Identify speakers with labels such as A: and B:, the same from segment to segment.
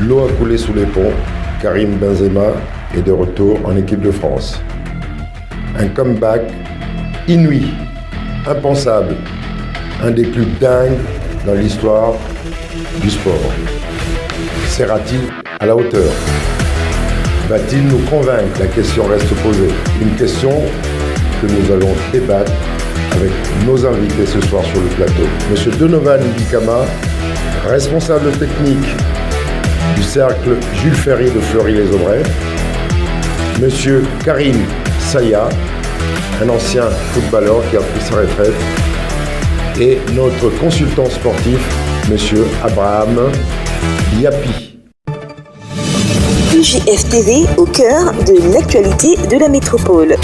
A: L'eau a coulé sous les ponts, Karim Benzema est de retour en équipe de France. Un comeback inouï, impensable, un des plus dingues dans l'histoire du sport. Sera-t-il à la hauteur? Va-t-il nous convaincre? La question reste posée. Une question que nous allons débattre avec nos invités ce soir sur le plateau. Monsieur Donovan Bikama, responsable technique du cercle Jules Ferry de Fleury-les-Aubrais. Monsieur Karim Saya, un ancien footballeur qui a pris sa retraite. Et notre consultant sportif, Monsieur Abraham Yapi.
B: UJF TV au cœur de l'actualité de la métropole.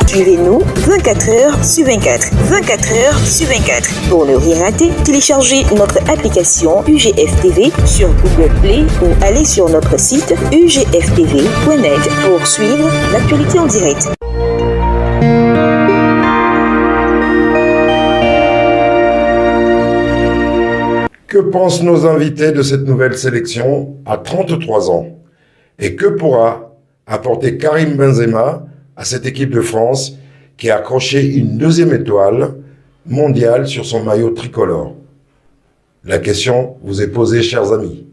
B: Suivez-nous 24h/24. 24h/24. Pour ne rien rater, téléchargez notre application UGF TV sur Google Play ou allez sur notre site ugftv.net pour suivre l'actualité en direct.
A: Que pensent nos invités de cette nouvelle sélection à 33 ans? Et que pourra apporter Karim Benzema à cette équipe de France qui a accroché une deuxième étoile mondiale sur son maillot tricolore? La question vous est posée, chers amis.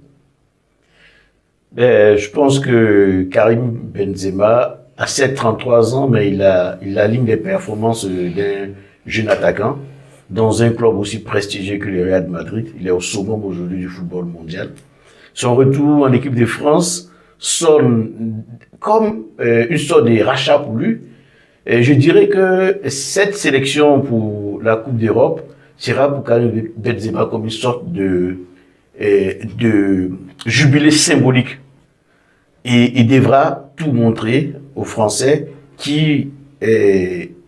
C: Je pense que Karim Benzema a 33 ans, mais il aligne les performances d'un jeune attaquant dans un club aussi prestigieux que le Real de Madrid. Il est au summum aujourd'hui du football mondial. Son retour en équipe de France sonne comme une sorte de rachat pour lui. Et je dirais que cette sélection pour la Coupe d'Europe sera pour Karim Benzema comme une sorte de jubilé symbolique. Et il devra tout montrer aux Français qui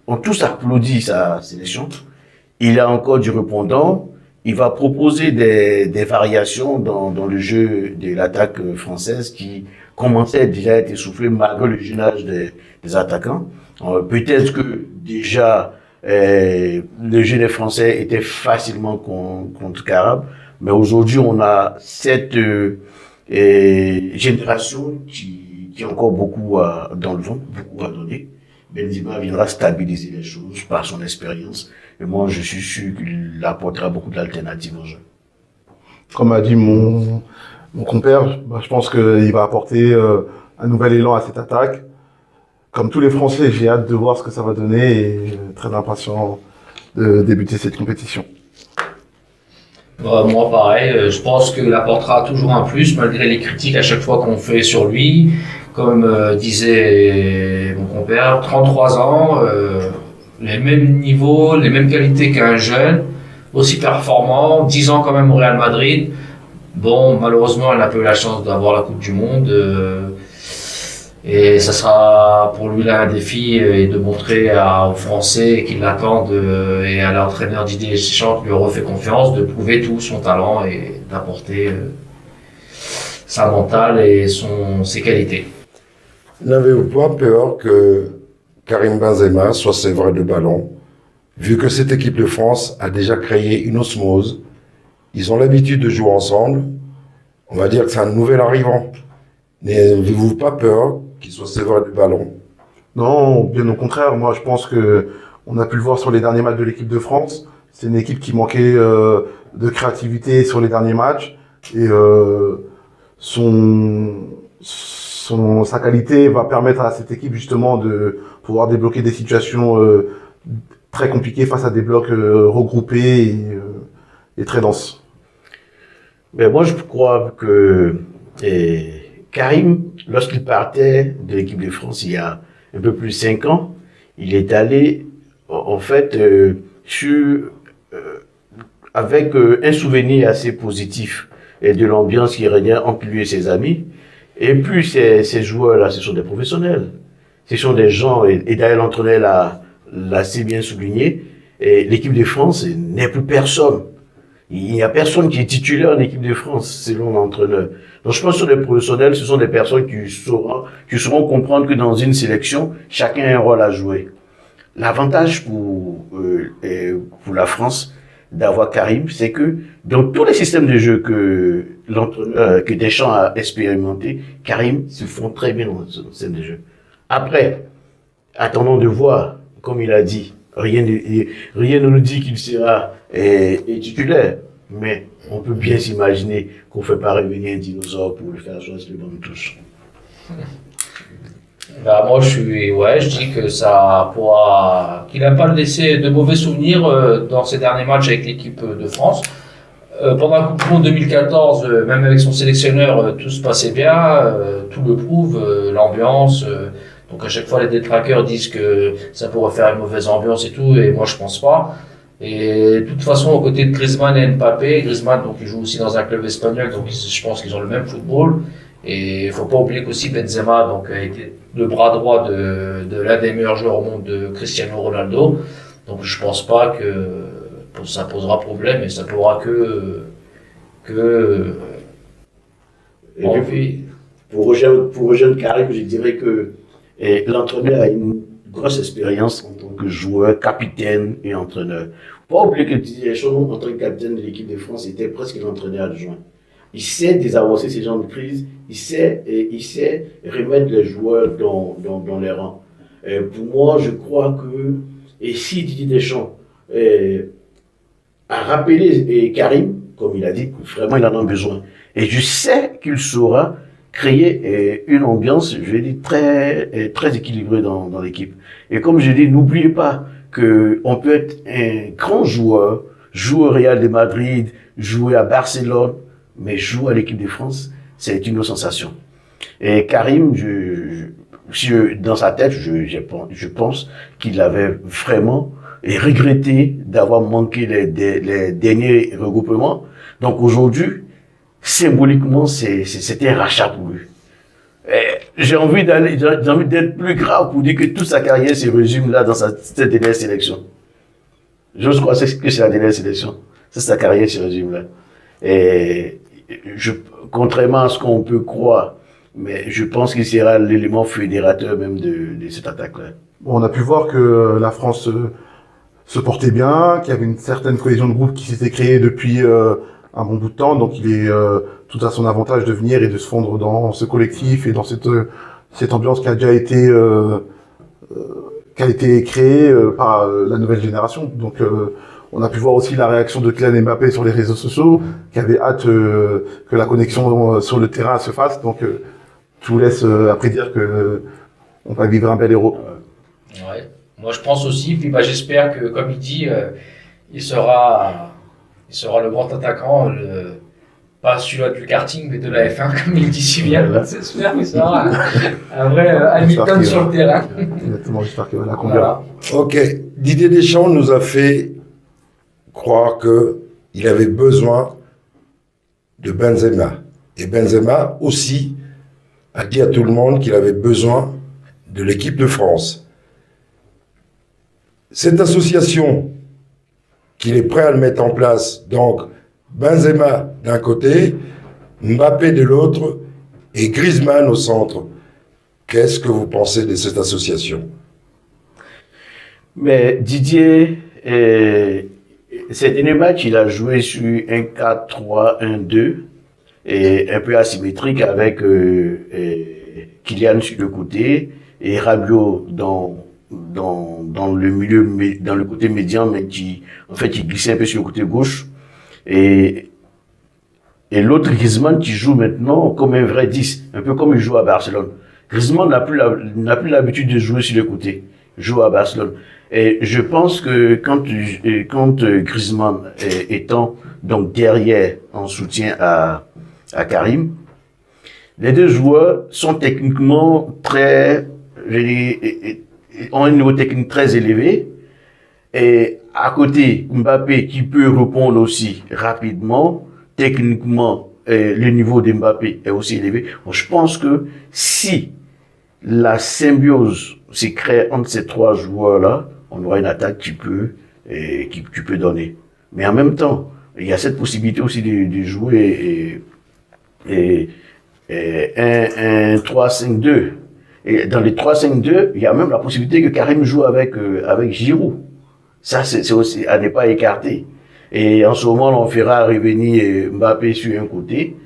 C: ont tous applaudi sa sélection. Il a encore du répondant. Il va proposer des variations dans le jeu de l'attaque française qui commençait déjà à être essoufflé malgré le jeune âge des attaquants. Peut-être que déjà le jeu des Français était facilement contrecarrable, mais aujourd'hui on a cette génération qui a encore beaucoup dans le ventre, beaucoup à donner. Benzema viendra stabiliser les choses par son expérience. Et moi, je suis sûr qu'il apportera beaucoup d'alternatives au jeu.
D: Comme a dit mon compère, je pense qu'il va apporter un nouvel élan à cette attaque. Comme tous les Français, j'ai hâte de voir ce que ça va donner et très impatient de débuter cette compétition.
E: Moi, pareil, je pense qu'il apportera toujours un plus malgré les critiques à chaque fois qu'on fait sur lui. Comme disait mon compère, 33 ans, les mêmes niveaux, les mêmes qualités qu'un jeune, aussi performant, 10 ans quand même au Real Madrid. Bon, malheureusement, elle n'a pas eu la chance d'avoir la Coupe du Monde. Et ça sera pour lui là un défi et de montrer aux Français qui l'attendent et à l'entraîneur Didier Deschamps qui lui refait confiance de prouver tout son talent et d'apporter sa mentale et ses qualités.
A: N'avez-vous pas peur que Karim Benzema soit sévré de ballon, vu que cette équipe de France a déjà créé une osmose? Ils ont l'habitude de jouer ensemble. On va dire que c'est un nouvel arrivant. N'avez-vous pas peur qu'il soit sévré du ballon?
D: Non, bien au contraire. Moi, je pense que on a pu le voir sur les derniers matchs de l'équipe de France. C'est une équipe qui manquait de créativité sur les derniers matchs. Et sa qualité va permettre à cette équipe justement de pouvoir débloquer des situations très compliquées face à des blocs regroupés et très denses.
C: Mais moi, je crois que Karim, lorsqu'il partait de l'équipe de France il y a un peu plus de 5 ans, il est allé en fait avec un souvenir assez positif et de l'ambiance qui régnait entre lui et ses amis. Et puis ces joueurs-là, ce sont des professionnels. Ce sont des gens, et d'ailleurs l'entraîneur l'a assez bien souligné, et l'équipe de France n'est plus personne. Il n'y a personne qui est titulaire en équipe de France, selon l'entraîneur. Donc je pense que ce sont des professionnels, ce sont des personnes qui sauront comprendre que dans une sélection, chacun a un rôle à jouer. L'avantage pour la France, d'avoir Karim, c'est que dans tous les systèmes de jeu que que Deschamps a expérimenté, Karim se font très bien dans le système de jeu. Après, attendons de voir, comme il a dit, rien ne nous dit qu'il sera titulaire, mais on peut bien s'imaginer qu'on ne fait pas revenir un dinosaure pour le faire jouer sur le banc de touche.
E: Bah, moi, je dis que ça pourra, qu'il n'a pas laissé de mauvais souvenirs dans ses derniers matchs avec l'équipe de France. Pendant la Coupe du Monde 2014, même avec son sélectionneur, tout se passait bien, tout le prouve, l'ambiance. Donc à chaque fois, les détraqueurs disent que ça pourrait faire une mauvaise ambiance et tout, et moi je pense pas. Et de toute façon, aux côtés de Griezmann et Mbappé, Griezmann, donc il joue aussi dans un club espagnol, donc je pense qu'ils ont le même football. Et il faut pas oublier qu'aussi Benzema, donc a été le bras droit de l'un des meilleurs joueurs au monde, de Cristiano Ronaldo. Donc je pense pas que ça posera problème, et ça pourra
C: Et puis, pour rejoindre Karim, je dirais que l'entraîneur a une grosse expérience en tant que joueur, capitaine et entraîneur. Pas oublier que Didier Deschamps, en tant que capitaine de l'équipe de France, était presque l'entraîneur adjoint. Il sait désamorcer ces genres de crise, il sait remettre les joueurs dans les rangs. Pour moi, je crois que, et si Didier Deschamps a rappelé Karim, comme il a dit, vraiment il en a besoin. Et je sais qu'il saura créer une ambiance, je vais dire, très équilibrée dans l'équipe. Et comme je dis, n'oubliez pas qu'on peut être un grand joueur, jouer au Real de Madrid, jouer à Barcelone, mais jouer à l'équipe de France, c'est une autre sensation. Et Karim, dans sa tête, je pense qu'il avait vraiment regretté d'avoir manqué les derniers regroupements. Donc aujourd'hui, symboliquement, c'était un rachat pour lui. J'ai envie d'être plus grave pour dire que toute sa carrière se résume là dans cette dernière sélection. J'ose croire que c'est la dernière sélection. C'est sa carrière qui se résume là. Et contrairement à ce qu'on peut croire, mais je pense qu'il sera l'élément fédérateur même de cette attaque-là.
D: Bon, on a pu voir que la France se portait bien, qu'il y avait une certaine cohésion de groupe qui s'était créée depuis un bon bout de temps, donc il est tout à son avantage de venir et de se fondre dans ce collectif et dans cette ambiance qui a déjà été créée par la nouvelle génération. Donc on a pu voir aussi la réaction de Kylian Mbappé sur les réseaux sociaux, qui avait hâte que la connexion sur le terrain se fasse. Donc je vous laisse après dire que on va vivre un bel héros.
E: Ouais. Moi je pense aussi, puis j'espère que, comme il dit, il sera le grand attaquant, pas celui du karting, mais de la F1, comme il dit si bien. J'espère qu'il sera un vrai Hamilton sur le terrain.
D: Exactement, j'espère qu'il va la conduire.
E: Voilà.
A: Ok, Didier Deschamps nous a fait croire qu'il avait besoin de Benzema. Et Benzema aussi a dit à tout le monde qu'il avait besoin de l'équipe de France. Cette association qu'il est prêt à le mettre en place, donc Benzema d'un côté, Mbappé de l'autre et Griezmann au centre. Qu'est-ce que vous pensez de cette association?
C: Mais Didier, ces derniers matchs, il a joué sur un 4-3-1-2 et un peu asymétrique avec Kylian sur le côté et Rabiot dans le milieu, dans le côté médian, mais il glissait un peu sur le côté gauche. Et l'autre Griezmann qui joue maintenant comme un vrai 10, un peu comme il joue à Barcelone. Griezmann n'a plus l'habitude de jouer sur le côté. Il joue à Barcelone. Et je pense que quand Griezmann étant donc derrière en soutien à Karim, les deux joueurs sont techniquement ont un niveau technique très élevé. Et à côté, Mbappé qui peut répondre aussi rapidement, techniquement, le niveau de Mbappé est aussi élevé. Bon, je pense que si la symbiose se crée entre ces trois joueurs-là, on aura une attaque qui peut donner. Mais en même temps, il y a cette possibilité aussi de jouer un 3-5-2. Et dans les 3-5-2, il y a même la possibilité que Karim joue avec Giroud. Ça, c'est aussi à ne pas écarter. Et en ce moment, on fera revenir Mbappé sur un côté.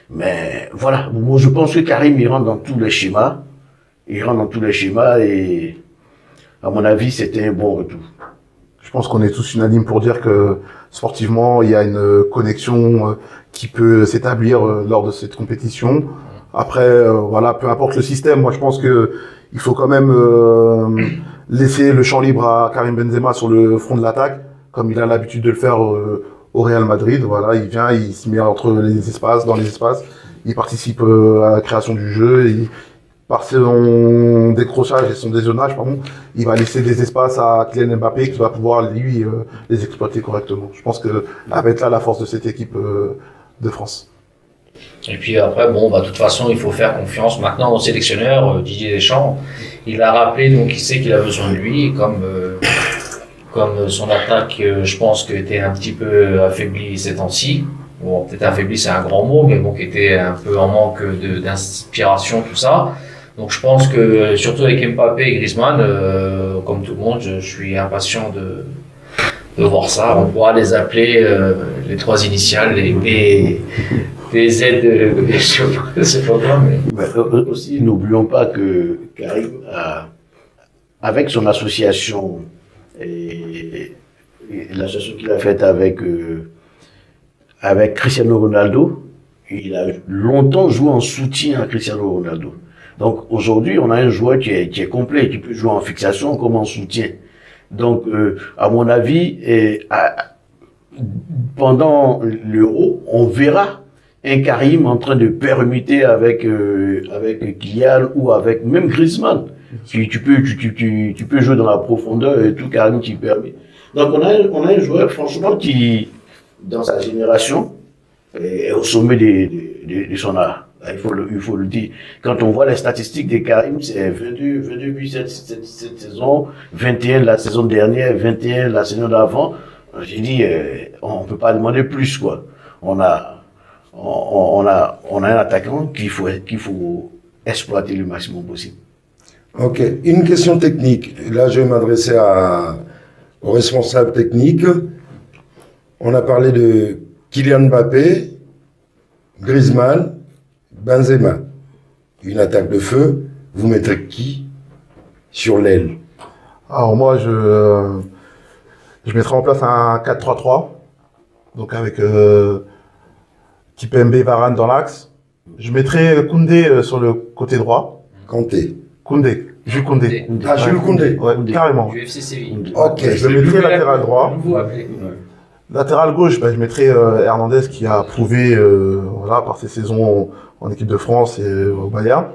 C: Mais voilà, moi je pense que Karim il rentre dans tous les schémas. Il rentre dans tous les schémas et à mon avis, c'était un bon retour.
D: Je pense qu'on est tous unanimes pour dire que sportivement, il y a une connexion qui peut s'établir lors de cette compétition. Après, voilà, peu importe le système, moi je pense que il faut quand même laisser le champ libre à Karim Benzema sur le front de l'attaque, comme il a l'habitude de le faire au Real Madrid. Voilà, il vient, il se met entre les espaces, dans les espaces, il participe à la création du jeu. Par son décrochage et son dézonage, pardon, il va laisser des espaces à Kylian Mbappé qui va pouvoir, lui, les exploiter correctement. Je pense que ça va être là la force de cette équipe de France.
E: Et puis après, bon, bah, de toute façon, il faut faire confiance maintenant au sélectionneur, Didier Deschamps. Il a rappelé, donc il sait qu'il a besoin de lui, et comme son attaque, je pense que était un petit peu affaiblie ces temps-ci. Bon, peut-être affaibli, c'est un grand mot, mais bon, qui était un peu en manque d'inspiration, tout ça. Donc je pense que, surtout avec Mbappé et Griezmann, comme tout le monde, je suis impatient de voir ça. On pourra les appeler les trois initiales, les Z, je sais pas quoi, mais...
C: Aussi, n'oublions pas que Karim, avec son association et l'association qu'il a faite avec Cristiano Ronaldo, il a longtemps joué en soutien à Cristiano Ronaldo. Donc aujourd'hui, on a un joueur qui est complet, qui peut jouer en fixation comme en soutien. Donc, à mon avis, pendant l'Euro, on verra un Karim en train de permuter avec Kylian ou avec même Griezmann. Tu peux jouer dans la profondeur et tout, Karim qui permet. Donc on a un joueur franchement qui, dans sa génération, est au sommet de son art. Il faut le dire. Quand on voit les statistiques de Karim, c'est 22 buts cette saison, 21 la saison dernière, 21 la saison d'avant. J'ai dit, on peut pas demander plus, quoi. On a un attaquant qu'il faut exploiter le maximum possible.
A: Ok, une question technique. Là, je vais m'adresser aux responsables techniques. On a parlé de Kylian Mbappé, Griezmann, Benzema. Une attaque de feu, vous mettrez qui sur l'aile?
D: Alors moi, je mettrai en place un 4-3-3, donc avec Kimpembe, Varane dans l'axe. Je mettrai Koundé sur le côté droit. Koundé, Jules Koundé.
A: Ah, Jules Koundé.
D: Ouais, carrément.
E: Du FC Séville.
A: Ok.
D: Je mettrai latéral droit.
E: Nouveau appelé.
D: Latéral gauche, je mettrai Hernandez qui a prouvé voilà, par ses saisons en équipe de France et au Bayern.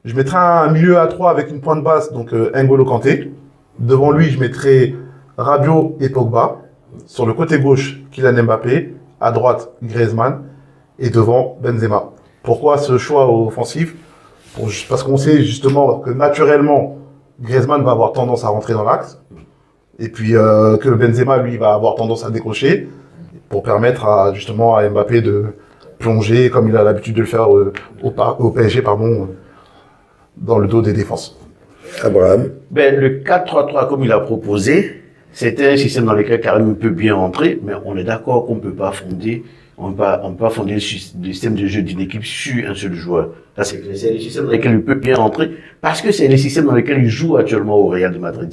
D: Je mettrai un milieu à 3 avec une pointe basse, donc N'Golo Kanté. Devant lui, je mettrai Rabiot et Pogba. Sur le côté gauche, Kylian Mbappé. À droite, Griezmann. Et devant, Benzema. Pourquoi ce choix offensif? Parce qu'on sait justement que naturellement, Griezmann va avoir tendance à rentrer dans l'axe. Et puis que Benzema, lui, va avoir tendance à décrocher pour permettre justement à Mbappé de plonger, comme il a l'habitude de le faire au PSG, dans le dos des défenses.
A: Abraham.
C: Le 4-3-3, comme il a proposé, c'était un système dans lequel Karim peut bien entrer, mais on est d'accord qu'on ne peut pas fonder le système de jeu d'une équipe sur un seul joueur. Ça, c'est le système dans lequel il peut bien entrer, parce que c'est le système dans lequel il joue actuellement au Real de Madrid.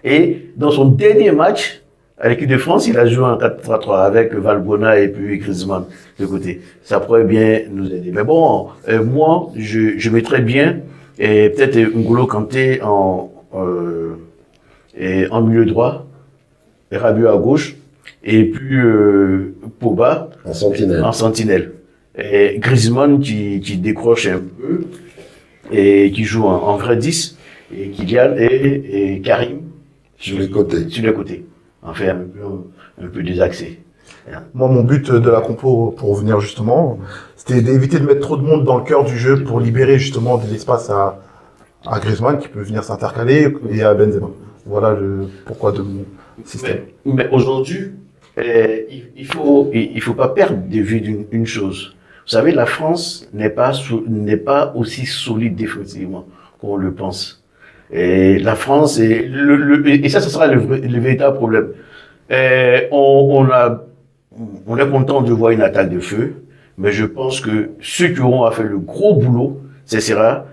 C: Et dans son dernier match, à l'équipe de France, il a joué en 4-3-3 avec Valbuena et puis Griezmann de côté. Ça pourrait bien nous aider. Mais bon, moi, je mettrais bien, et peut-être N'Golo Kanté en milieu droit, Rabiot à gauche, et puis Pogba en sentinelle. Et Griezmann qui décroche un peu, et qui joue en vrai 10, et Kylian et Karim
A: Sur les côtés.
C: En fait, un peu désaxé.
D: Moi, mon but de la compo, pour revenir justement, c'était d'éviter de mettre trop de monde dans le cœur du jeu pour libérer justement de l'espace à Griezmann qui peut venir s'intercaler et à Benzema. Voilà le pourquoi de mon système.
C: Mais aujourd'hui, il faut pas perdre de vue une chose. Vous savez, la France n'est pas aussi solide défensivement qu'on le pense. Et la France, et ça, ce sera le véritable problème. On est content de voir une attaque de feu, mais je pense que ceux qui auront à faire le gros boulot, ce sera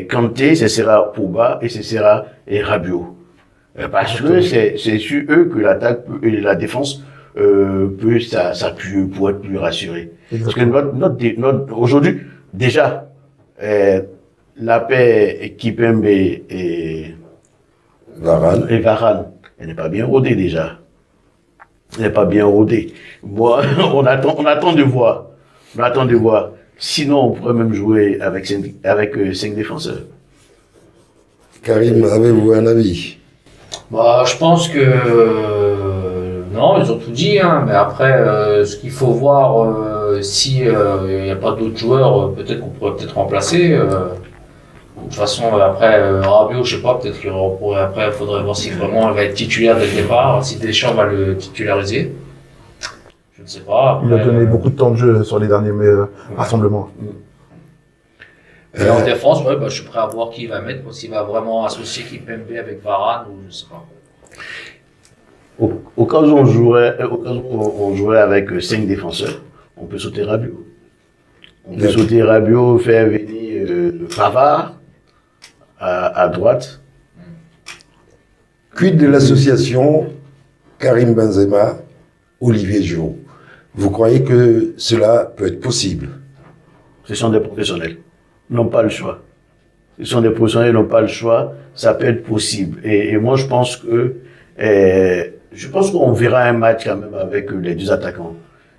C: Kanté, ce sera Pogba et ce sera Rabiot. Parce que c'est sur eux que l'attaque et la défense peut s'appuyer pour être plus rassurée. Parce que notre aujourd'hui, déjà, la paix Kimpembe et Varane, elle n'est pas bien rodée déjà. Elle n'est pas bien rodée. Bon, on attend de voir. On attend de voir. Sinon, on pourrait même jouer avec 5 défenseurs.
A: Karim, avez-vous un avis?
E: Bah, je pense que non, ils ont tout dit, hein, mais après, ce qu'il faut voir, si il n'y a pas d'autres joueurs, peut-être qu'on pourrait peut-être remplacer. De toute façon, après, Rabiot, je sais pas, peut-être qu'il pourrait, après, il faudrait voir si vraiment elle va être titulaire dès le départ, si Deschamps va le titulariser. Je ne sais pas. Après,
D: Il a donné beaucoup de temps de jeu sur les derniers rassemblements.
E: Et en défense, ouais, bah, je suis prêt à voir qui il va mettre, s'il va vraiment associer Kimpembe avec Varane ou je sais pas.
C: Au cas où on jouerait avec 5 défenseurs, on peut sauter Rabiot. On peut sauter Rabiot, faire venir Pavard à droite.
A: Quid de l'association Karim Benzema, Olivier Giroud? Vous croyez que cela peut être possible?
C: Ce sont des professionnels. Ils n'ont pas le choix. Ce sont des professionnels, ils n'ont pas le choix. Ça peut être possible. Et moi, je pense qu'on verra un match quand même avec les deux attaquants,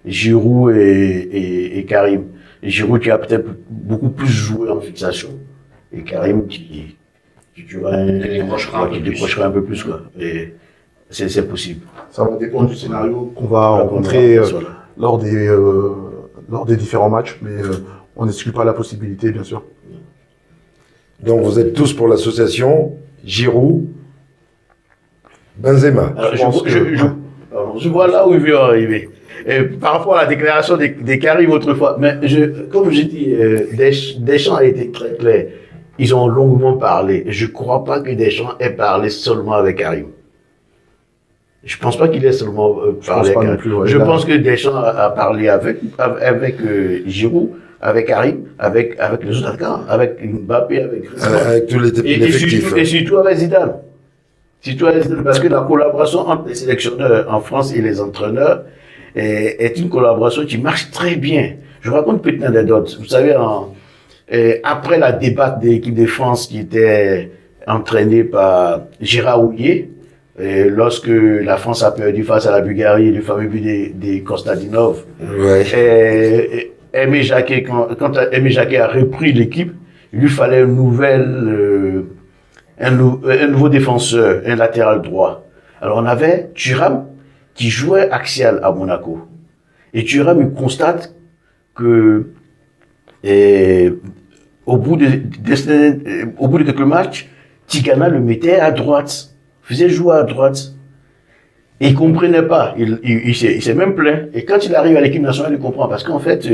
C: Giroud et Karim. Et Giroud qui a peut-être beaucoup plus joué en fixation. Et Karim qui décrochera un peu plus, quoi. Et c'est possible.
D: Ça va dépendre du scénario qu'on va rencontrer lors des différents matchs, mais on n'exclut pas la possibilité, bien sûr.
A: Donc vous êtes tous pour l'association Giroud, Benzema.
C: Alors, je vois là où il veut arriver. Et par rapport à la déclaration des Karim autrefois, mais comme j'ai dit, Deschamps a été très clair. Ils ont longuement parlé. Je ne crois pas que Deschamps ait parlé seulement avec Karim. Je pense pas qu'il ait seulement parlé avec Karim. Je pense que Deschamps a parlé avec Giroud, avec Karim, avec les autres attaquants, avec Mbappé,
A: avec tous les effectifs.
C: Et surtout avec Zidane. Parce que la collaboration entre les sélectionneurs en France et les entraîneurs est une collaboration qui marche très bien. Je vous raconte une petite anecdote. Vous savez, après la débatte de l'équipe de France qui était entraînée par Gérard Houllier, lorsque la France a perdu face à la Bulgarie, le fameux but de Konstantinov,
A: ouais.
C: Aimé Jacquet, quand Aimé Jacquet a repris l'équipe, il lui fallait un nouveau défenseur, un latéral droit. Alors on avait Thuram qui jouait axial à Monaco. Et Thuram, il constate que au bout de quelques matchs, Tigana le mettait à droite, faisait jouer à droite. Et il comprenait pas. Il s'est même plaint. Et quand il arrive à l'équipe nationale, il comprend. Parce qu'en fait,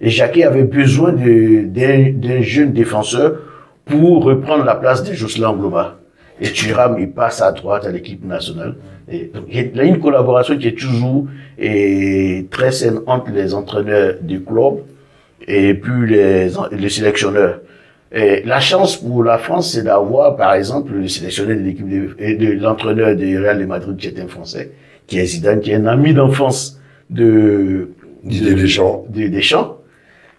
C: Jacquet avait besoin d'un jeune défenseur pour reprendre la place de Jocelyn Angloma. Et Thuram, il passe à droite à l'équipe nationale. Et donc, il y a une collaboration qui est toujours très saine entre les entraîneurs du club et puis les sélectionneurs. Et la chance pour la France, c'est d'avoir, par exemple, le sélectionneur de l'équipe de l'entraîneur du Real de Madrid, qui est un Français, qui est Zidane, qui est un ami d'enfance de Deschamps.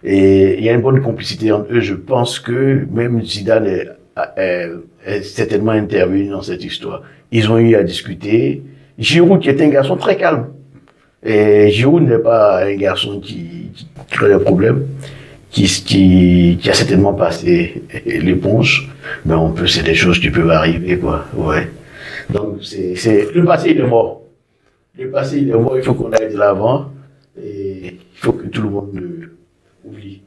C: Et il y a une bonne complicité entre eux. Je pense que même Zidane est certainement intervenu dans cette histoire. Ils ont eu à discuter. Giroud, qui est un garçon très calme. Et Giroud n'est pas un garçon qui crée des problèmes. Qui a certainement passé l'éponge, mais c'est des choses qui peuvent arriver, quoi. Ouais. Donc, le passé, il est mort. Le passé, il est mort, il faut qu'on aille de l'avant, et il faut que tout le monde oublie.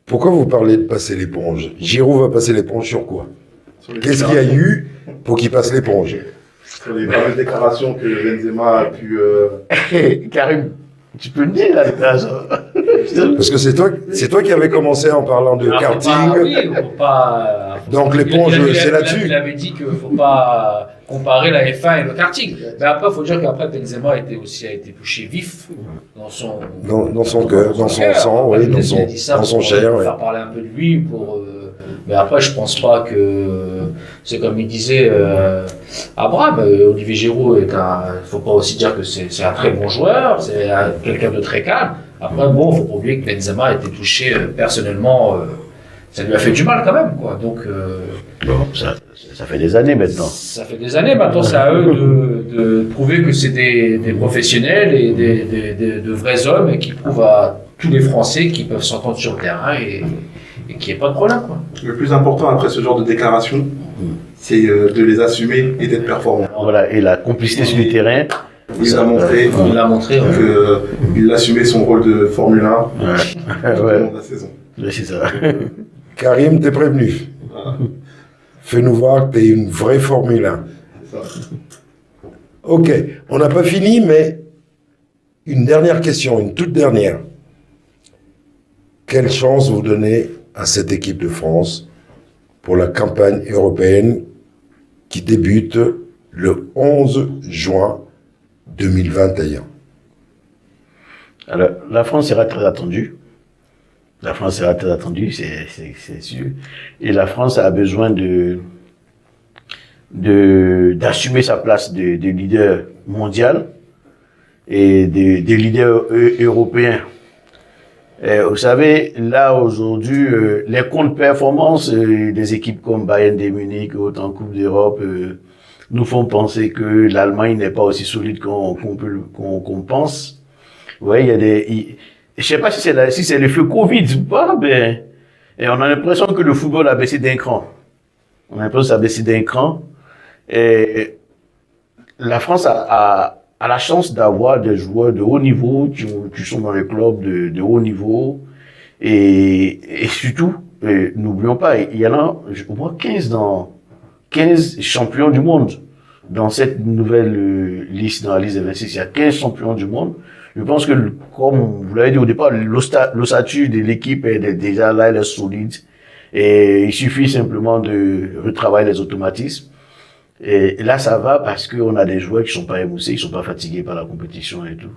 A: Pourquoi vous parlez de passer l'éponge? Giroud va passer l'éponge sur quoi? Qu'est-ce qu'il y a eu pour qu'il passe l'éponge?
D: Sur les fameuses déclarations que Benzema a pu...
C: Karim, Tu peux le dire, là,
A: Parce que c'est toi qui avais commencé en parlant de karting.
E: Oui, faut pas.
A: Donc l'éponge, c'est là-dessus.
E: Il avait dit qu'il ne faut pas comparer la F1 et le karting. Mais après, il faut dire qu'après, Benzema a été touché vif dans son
A: cœur, dans son sang, oui, dans son chair.
E: Pour faire parler un peu de lui. Mais après, je pense pas que c'est comme il disait Abraham. Olivier Giroud faut pas aussi dire que c'est un très bon joueur, c'est quelqu'un de très calme. Après, bon, faut pas oublier que Benzema a été touché personnellement. Ça lui a fait du mal quand même, quoi. Donc,
C: bon, ça fait des années maintenant.
E: Ça fait des années maintenant. C'est à eux de prouver que c'est des professionnels et de vrais hommes et qui prouvent à tous les Français qu'ils peuvent s'entendre sur le terrain et qu'il n'y ait pas de problème, quoi.
D: Le plus important après ce genre de déclaration, c'est de les assumer et d'être performant.
C: Voilà, et la complicité sur le terrain.
D: Il a montré qu'il assumait son rôle de Formule 1 tout au long de la saison.
C: Oui, c'est ça.
A: Karim, t'es prévenu. Fais-nous voir que t'es une vraie Formule 1.
D: C'est ça.
A: Ok, on n'a pas fini, mais une dernière question, une toute dernière. Quelle chance vous donnez à cette équipe de France pour la campagne européenne qui débute le 11 juin 2021?
C: Alors, la France sera très attendue. La France sera très attendue, c'est sûr. Et la France a besoin d'assumer sa place de leader mondial et de leader européen. Et vous savez, là aujourd'hui, les comptes performances des équipes comme Bayern de Munich, en Coupe d'Europe, nous font penser que l'Allemagne n'est pas aussi solide qu'on pense. Vous voyez, il y a je sais pas si c'est l'effet Covid ou pas, mais et on a l'impression que le football a baissé d'un cran. On a l'impression que ça a baissé d'un cran. Et la France a la chance d'avoir des joueurs de haut niveau qui sont dans les clubs de haut niveau. Et surtout, n'oublions pas, il y en a au moins 15 champions du monde. Dans cette nouvelle liste, dans la liste des 26, il y a 15 champions du monde. Je pense que, comme vous l'avez dit au départ, l'ossature de l'équipe est déjà là, elle est solide. Et il suffit simplement de retravailler les automatismes. Et là, ça va parce qu'on a des joueurs qui sont pas émoussés, qui sont pas fatigués par la compétition et tout.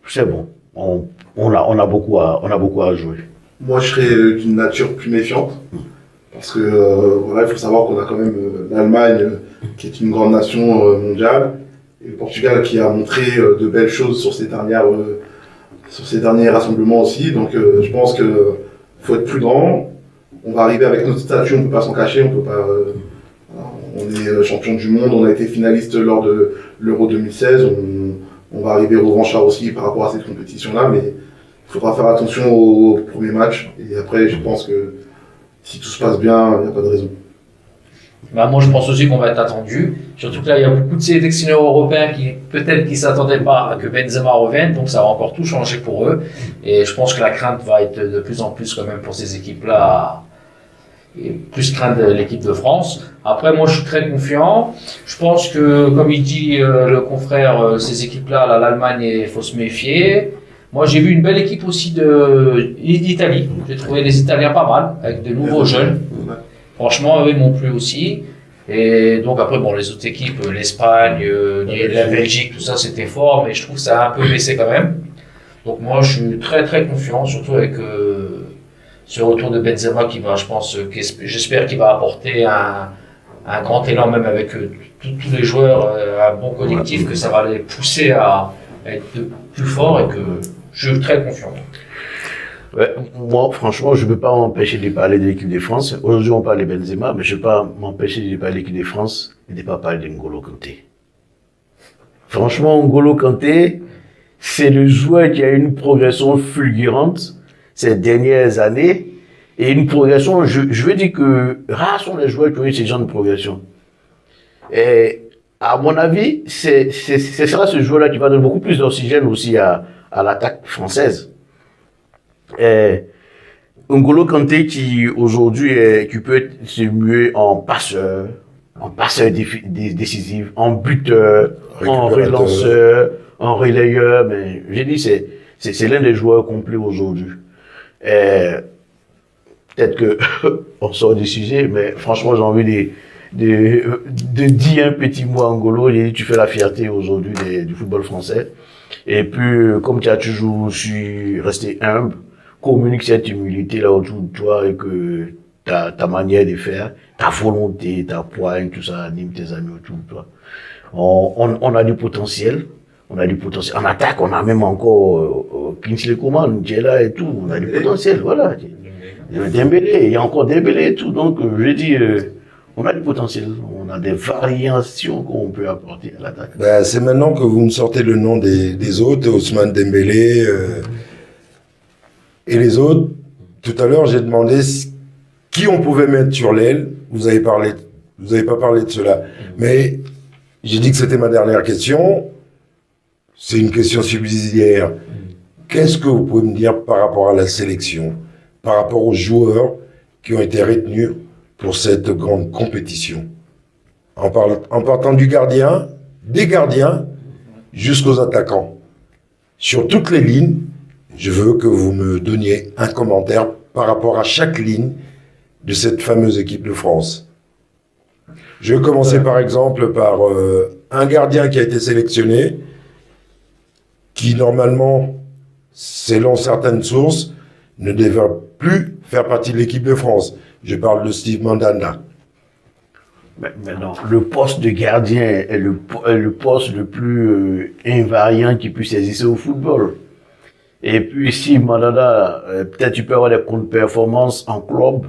C: C'est bon. On a beaucoup à jouer.
D: Moi, je serais d'une nature plus méfiante. Parce que, voilà, il faut savoir qu'on a quand même l'Allemagne, qui est une grande nation mondiale. Et le Portugal qui a montré de belles choses sur ces derniers rassemblements aussi. Donc je pense qu'il faut être prudent. On va arriver avec notre statut, on ne peut pas s'en cacher, on peut pas. On est champion du monde, on a été finaliste lors de l'Euro 2016. On va arriver revanchard aussi par rapport à cette compétition-là, mais il faudra faire attention au premier match. Et après, je pense que si tout se passe bien, il n'y a pas de raison.
E: Bah moi, je pense aussi qu'on va être attendu. Surtout que là, il y a beaucoup de sélectionneurs européens qui peut-être qui s'attendaient pas à que Benzema revienne, donc ça va encore tout changer pour eux. Et je pense que la crainte va être de plus en plus quand même pour ces équipes-là, et plus crainte de l'équipe de France. Après, moi, je suis très confiant. Je pense que, comme il dit le confrère, ces équipes-là, l'Allemagne, il faut se méfier. Moi, j'ai vu une belle équipe aussi d'Italie. J'ai trouvé les Italiens pas mal, avec de nouveaux jeunes. Franchement, eux, ils m'ont plu aussi. Et donc après, bon, les autres équipes, l'Espagne, la Belgique, tout ça, c'était fort, mais je trouve que ça a un peu baissé quand même. Donc moi, je suis très très confiant, surtout avec ce retour de Benzema qui va, je pense, j'espère qu'il va apporter un grand élan, même avec tous les joueurs, un bon collectif, que ça va les pousser à être plus forts et que je suis très confiant.
C: Ouais, moi, franchement, je ne peux pas m'empêcher de parler de l'équipe de France. Aujourd'hui, on parle de Benzema, mais je ne peux pas m'empêcher de parler de l'équipe de France et de ne pas parler d'Ngolo Kanté. Franchement, N'Golo Kanté, c'est le joueur qui a une progression fulgurante ces dernières années. Et une progression, je veux dire que rares sont les joueurs qui ont eu ce genre de progression. Et à mon avis, ce sera ce joueur-là qui va donner beaucoup plus d'oxygène aussi à l'attaque française. N'Golo Kanté qui aujourd'hui qui peut se muer en passeur décisif, en buteur, en relanceur, en relayeur, mais j'ai dit c'est l'un des joueurs complets aujourd'hui. Peut-être que on sort du sujet, mais franchement j'ai envie de dire un petit mot à Ngolo. J'ai dit tu fais la fierté aujourd'hui du football français. Et puis comme tu as toujours su rester humble, communique cette humilité là autour de toi et que ta manière de faire, ta volonté, ta poigne, tout ça anime tes amis autour de toi. On a du potentiel. On a du potentiel. En attaque, on a même encore Kingsley Coman, Djela et tout. On a du potentiel, voilà. Dembélé, il y a encore Dembélé et tout. Donc, je dis, on a du potentiel. On a des variations qu'on peut apporter à l'attaque.
A: Ben, c'est maintenant que vous me sortez le nom des autres, Ousmane Dembélé et les autres. Tout à l'heure, j'ai demandé qui on pouvait mettre sur l'aile. Vous avez pas parlé de cela. Mais j'ai dit que c'était ma dernière question. C'est une question subsidiaire. Qu'est-ce que vous pouvez me dire par rapport à la sélection, par rapport aux joueurs qui ont été retenus pour cette grande compétition? En partant du gardien, des gardiens, jusqu'aux attaquants. Sur toutes les lignes, je veux que vous me donniez un commentaire par rapport à chaque ligne de cette fameuse équipe de France. Je vais commencer par exemple par un gardien qui a été sélectionné, qui normalement, selon certaines sources, ne devrait plus faire partie de l'équipe de France. Je parle de Steve Mandanda.
C: Mais non, le poste de gardien est le poste le plus invariant qui puisse exister au football. Et puis Steve Mandanda, peut-être tu peux avoir des contre-performances en club,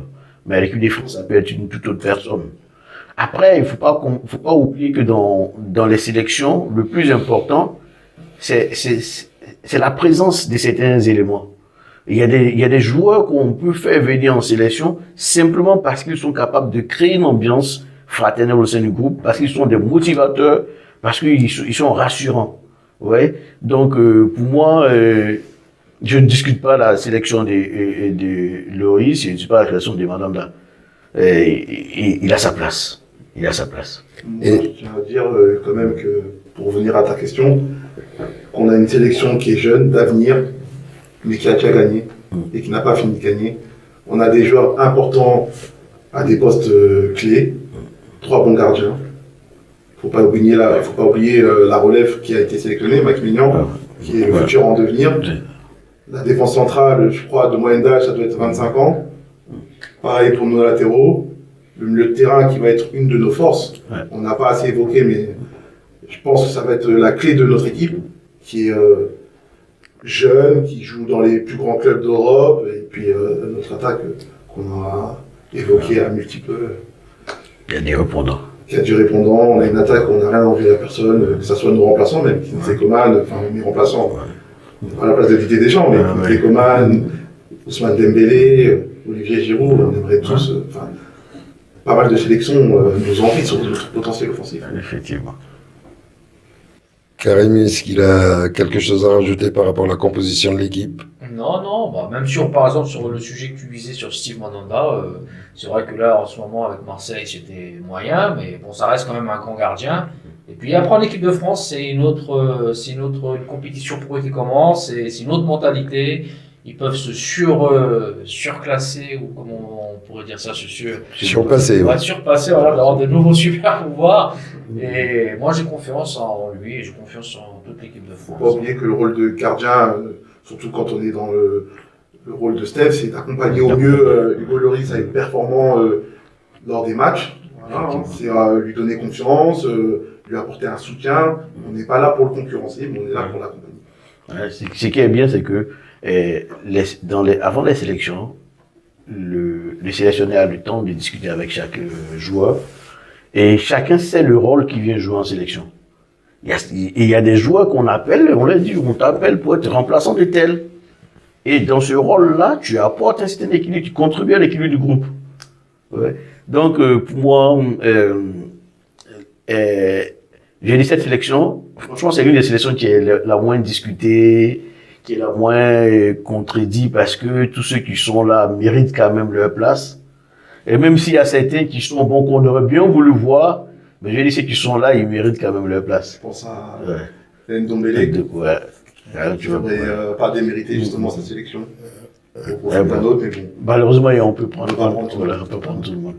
C: mais à l'équipe de France, ça peut être une toute autre personne. Après, il faut pas oublier que dans les sélections, le plus important, c'est la présence de certains éléments. Il y a des joueurs qu'on peut faire venir en sélection simplement parce qu'ils sont capables de créer une ambiance fraternelle au sein du groupe, parce qu'ils sont des motivateurs, parce qu'ils sont rassurants. Ouais. Donc, pour moi, je ne discute pas la sélection de Loris, je ne discute pas la sélection de Mandanda. Il a sa place. Il a sa place.
D: Moi, je tiens à dire quand même que, pour revenir à ta question, qu'on a une sélection qui est jeune, d'avenir, mais qui a déjà gagné et qui n'a pas fini de gagner. On a des joueurs importants à des postes clés, 3 bons gardiens. Faut pas oublier la relève qui a été sélectionnée, Mike Mignon, qui est le futur en devenir. La défense centrale, je crois, de moyenne d'âge, ça doit être 25 ans. Pareil pour nos latéraux. Le milieu de terrain qui va être une de nos forces. Ouais. On n'a pas assez évoqué, mais je pense que ça va être la clé de notre équipe, qui est jeune, qui joue dans les plus grands clubs d'Europe, et puis notre attaque qu'on a évoquée à multiples.
C: Il y a des répondants.
D: Il y a du répondant, on a une attaque, on n'a rien envie à personne, que ce soit nos remplaçants, même Kingsley Coman, enfin mes remplaçants, à la place de Didier Deschamps, mais Kingsley Coman, Ousmane Dembélé, Olivier Giroud, on aimerait tous, pas mal de sélections nous envient sur notre potentiel offensif.
C: Effectivement.
A: Karim, est-ce qu'il a quelque chose à rajouter par rapport à la composition de l'équipe?
E: Non, même par exemple, sur le sujet que tu visais sur Steve Mandanda, c'est vrai que là, en ce moment, avec Marseille, c'était moyen, mais bon, ça reste quand même un grand gardien. Et puis après, en équipe de France, c'est une compétition pour eux qui commence, c'est une autre mentalité. Ils peuvent se surclasser, ou comment on pourrait dire ça,
A: surpasser.
E: Ouais, surpasser, voilà, d'avoir de nouveaux super pouvoirs. Et moi, j'ai confiance en lui et j'ai confiance en toute l'équipe de France.
D: Faut pas oublier que le rôle de gardien, surtout quand on est dans le rôle de Steph, c'est d'accompagner au mieux Hugo Lloris à être performant lors des matchs. Voilà, c'est lui donner confiance, lui apporter un soutien. On n'est pas là pour le concurrencer, mais on est là pour l'accompagner.
C: Ouais, ce qui est bien, c'est que avant les sélections, le sélectionneur a le temps de discuter avec chaque joueur et chacun sait le rôle qu'il vient jouer en sélection. Il y a des joueurs qu'on appelle, on leur dit, on t'appelle pour être remplaçant de tel. Et dans ce rôle-là, tu apportes un certain équilibre, tu contribues à l'équilibre du groupe. Ouais. Donc, pour moi, j'ai dit cette sélection, franchement, c'est l'une des sélections qui est la moins discutée, qui est la moins contredite, parce que tous ceux qui sont là méritent quand même leur place. Et même s'il y a certains qui sont bons, qu'on aurait bien voulu voir, mais j'ai dit ceux qui sont là, ils méritent quand même leur place.
D: Je pense à Ndombele,
C: Ouais.
D: qui n'aurait pas démérité justement sa sélection. Au profit d'un autre, mais bon.
C: Malheureusement, on peut prendre
D: tout
C: le monde.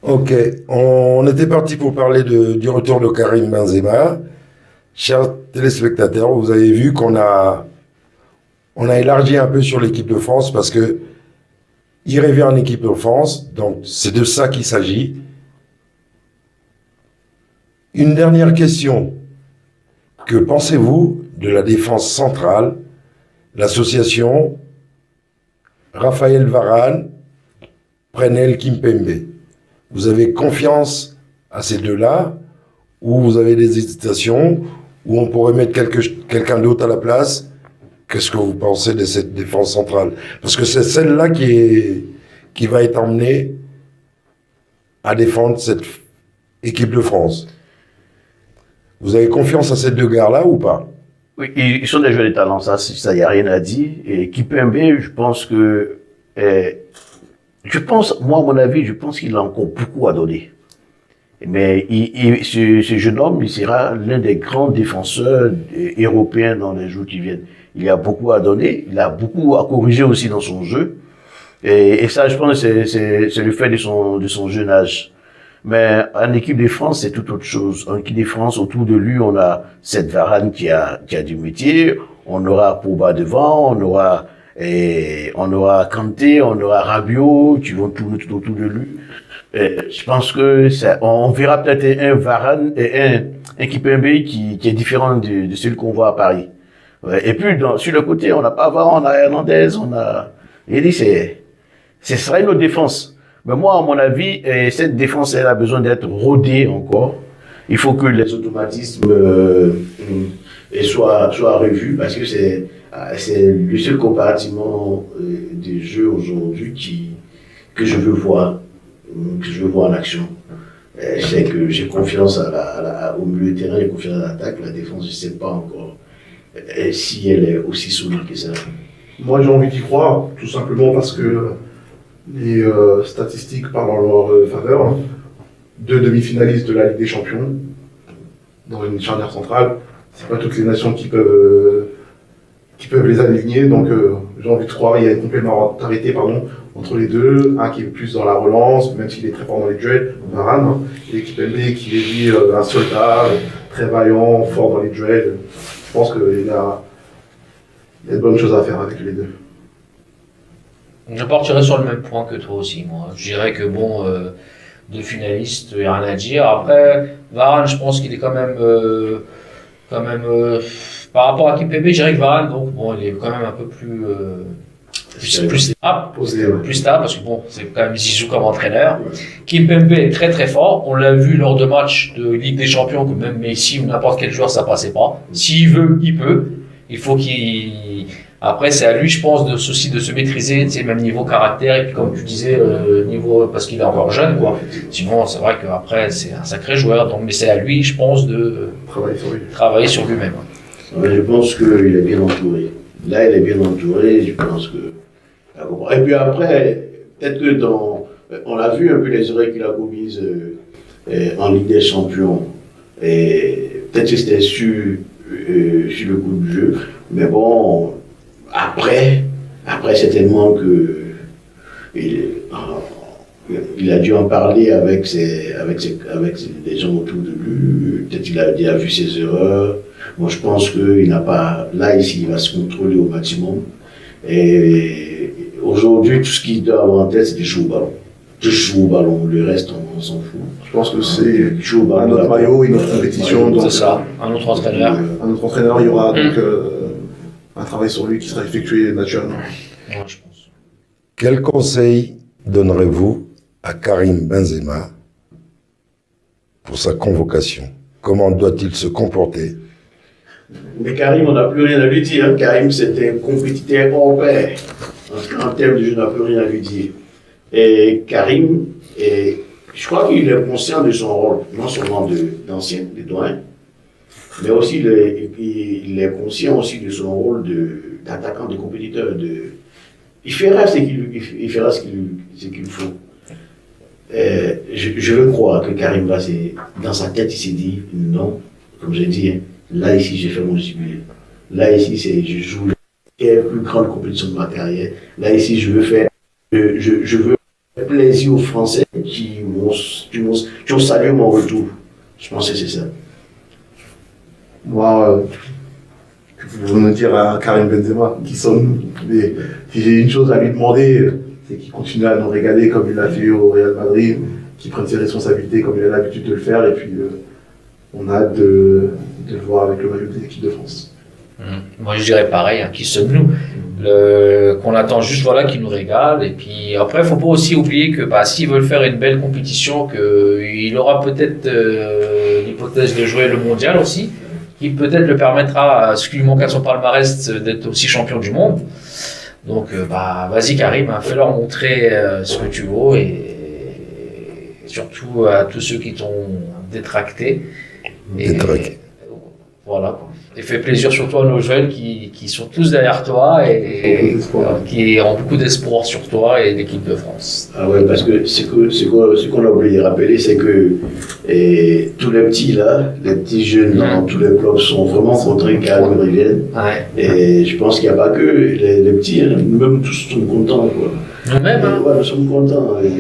A: Ok, on était parti pour parler du retour de Karim Benzema. Chers téléspectateurs, vous avez vu qu'on a élargi un peu sur l'équipe de France parce que il rêvait en équipe de France, donc c'est de ça qu'il s'agit. Une dernière question. Que pensez-vous de la défense centrale, l'association Raphaël Varane, Presnel Kimpembe? Vous avez confiance à ces deux-là ou vous avez des hésitations ou on pourrait mettre quelqu'un d'autre à la place? Qu'est-ce que vous pensez de cette défense centrale? Parce que c'est celle-là qui va être emmenée à défendre cette équipe de France. Vous avez confiance à ces deux gars-là ou pas?
C: Oui, ils sont des joueurs de talent, ça, y a rien à dire. Et Kimpembe, je pense que, moi, à mon avis, je pense qu'il a encore beaucoup à donner. Mais ce jeune homme, il sera l'un des grands défenseurs européens dans les jours qui viennent. Il a beaucoup à donner, il a beaucoup à corriger aussi dans son jeu. Et ça, je pense que c'est le fait de son jeune âge. Mais en équipe de France, c'est tout autre chose. En équipe de France, autour de lui, on a cette Varane qui a du métier, on aura Pogba devant, on aura Kanté, on aura Rabiot, qui vont tourner tout autour de lui. Je pense que on verra peut-être un Varane et un Kimpembe qui est différent de celui qu'on voit à Paris. Et puis, sur le côté, on n'a pas Varane, on a Hernandez, il dit, ce sera une autre défense. Mais moi, à mon avis, cette défense, elle a besoin d'être rodée encore. Il faut que les automatismes soient revus parce que c'est le seul compartiment des jeux aujourd'hui que je veux voir en action. Je sais que j'ai confiance au milieu de terrain, j'ai confiance à l'attaque, la défense, je ne sais pas encore si elle est aussi solide que ça.
D: Moi, j'ai envie d'y croire, tout simplement parce que les statistiques parlent en leur faveur. 2 demi-finalistes de la Ligue des Champions dans une charnière centrale, c'est pas toutes les nations qui peuvent les aligner, donc j'ai envie de croire il y a une complémentarité entre les deux, un qui est plus dans la relance, même s'il est très fort dans les duels, Varane, et Kimpembe qui est lui un soldat, très vaillant, fort dans les duels. Je pense qu'il y a de bonnes choses à faire avec les deux.
E: Je partirais sur le même point que toi aussi, moi. Je dirais que bon, 2 finalistes, il n'y a rien à dire. Après, Varane, je pense qu'il est quand même par rapport à Kimpembe, je dirais que Varane, donc bon, il est quand même un peu plus stable, parce que bon, c'est quand même Zizou comme entraîneur. Kimpembe est très très fort. On l'a vu lors de matchs de Ligue des Champions que même Messi ou n'importe quel joueur ça passait pas. S'il veut, il peut. Il faut Après, c'est à lui, je pense, de se maîtriser, tu sais, même niveau caractère, et puis comme tu disais, niveau, parce qu'il est encore jeune, quoi. Sinon, c'est vrai qu'après, c'est un sacré joueur, donc, mais c'est à lui, je pense, de travailler sur lui-même.
C: Je pense qu'il est bien entouré. Là, il est bien entouré, je pense que. Et puis après, peut-être que on a vu un peu les erreurs qu'il a commises en Ligue des Champions. Et peut-être que c'était sur le coup de jeu. Mais bon, après c'est tellement que il a dû en parler avec des gens autour de lui. Peut-être qu'il a déjà vu ses erreurs. Moi, je pense qu'il n'a pas. Là, ici, il va se contrôler au maximum. Et aujourd'hui, tout ce qu'il doit avoir en tête, c'est de jouer au ballon. De jouer au ballon. Le reste, on s'en fout.
D: Je pense que c'est un autre maillot, une autre compétition.
E: C'est ça, un autre entraîneur.
D: Un autre entraîneur, il y aura donc un travail sur lui qui sera effectué naturellement.
E: Ouais, je pense.
A: Quel conseil donnerez-vous à Karim Benzema pour sa convocation? Comment doit-il se comporter?
C: Mais Karim, on n'a plus rien à lui dire. Hein. Karim, c'est un compétiteur hors pair. En termes de jeu, on n'a plus rien à lui dire. Et Karim, je crois qu'il est conscient de son rôle, non seulement d'ancien, de doyen, mais aussi il est conscient aussi de son rôle d'attaquant, de compétiteur. Il fera ce qu'il faut. Je veux croire que Karim, dans sa tête, il s'est dit non, comme j'ai dit, hein, Là, ici, j'ai fait mon jubilé. Là, ici, je joue la plus grande compétition de ma carrière. Là, ici, je veux faire plaisir aux Français qui ont salué mon retour. Je pense que c'est ça.
D: Moi, que pouvez-vous nous dire à Karim Benzema, qui sommes-nous? Mais si j'ai une chose à lui demander, c'est qu'il continue à nous régaler comme il l'a fait au Real Madrid, qu'il prenne ses responsabilités comme il a l'habitude de le faire, et puis on a hâte de le voir avec le maillot de l'équipe de France.
E: Moi je dirais pareil, hein, qui sommes-nous, qu'on attend juste voilà qu'il nous régale, et puis après faut pas aussi oublier que s'il veut faire une belle compétition, qu'il aura peut-être l'hypothèse de jouer le mondial aussi, qui peut-être le permettra, ce qui lui manque à son palmarès, d'être aussi champion du monde. Donc vas-y Karim, hein, fais-leur montrer ce que tu vaux, et surtout à tous ceux qui t'ont détracté. Voilà, quoi. Et fais plaisir surtout à nos jeunes qui sont tous derrière toi et qui ont beaucoup d'espoir sur toi et l'équipe de France.
C: Ah ouais, parce que ce qu'on a oublié de rappeler, c'est que tous les petits là, les petits jeunes dans tous les clubs sont vraiment contents qu'Karim revienne.
E: Ouais.
C: Et je pense qu'il n'y a pas que les petits, nous-mêmes tous sommes contents, quoi.
E: Nous-mêmes, hein.
C: Ouais, nous sommes contents. Ouais.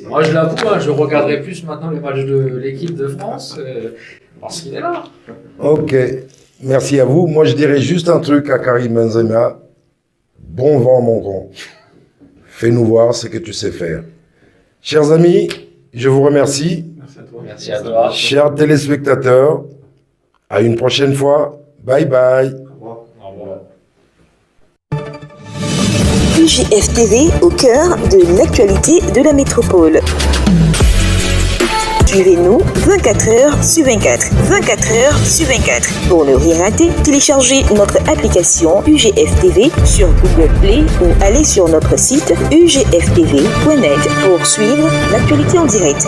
E: Moi je l'avoue, je regarderai plus maintenant les matchs de l'équipe de France parce qu'il est là.
A: Ok, merci à vous. Moi, je dirais juste un truc à Karim Benzema. Bon vent, mon grand. Fais-nous voir ce que tu sais faire. Chers amis, je vous remercie.
D: Merci à toi.
E: Merci à toi.
A: Chers téléspectateurs, à une prochaine fois. Bye bye.
E: Au revoir.
B: UGF TV au cœur de l'actualité de la métropole. Suivez-nous 24 heures sur 24. 24 heures sur 24. Pour ne rien rater, téléchargez notre application UGF TV sur Google Play ou allez sur notre site ugftv.net pour suivre l'actualité en direct.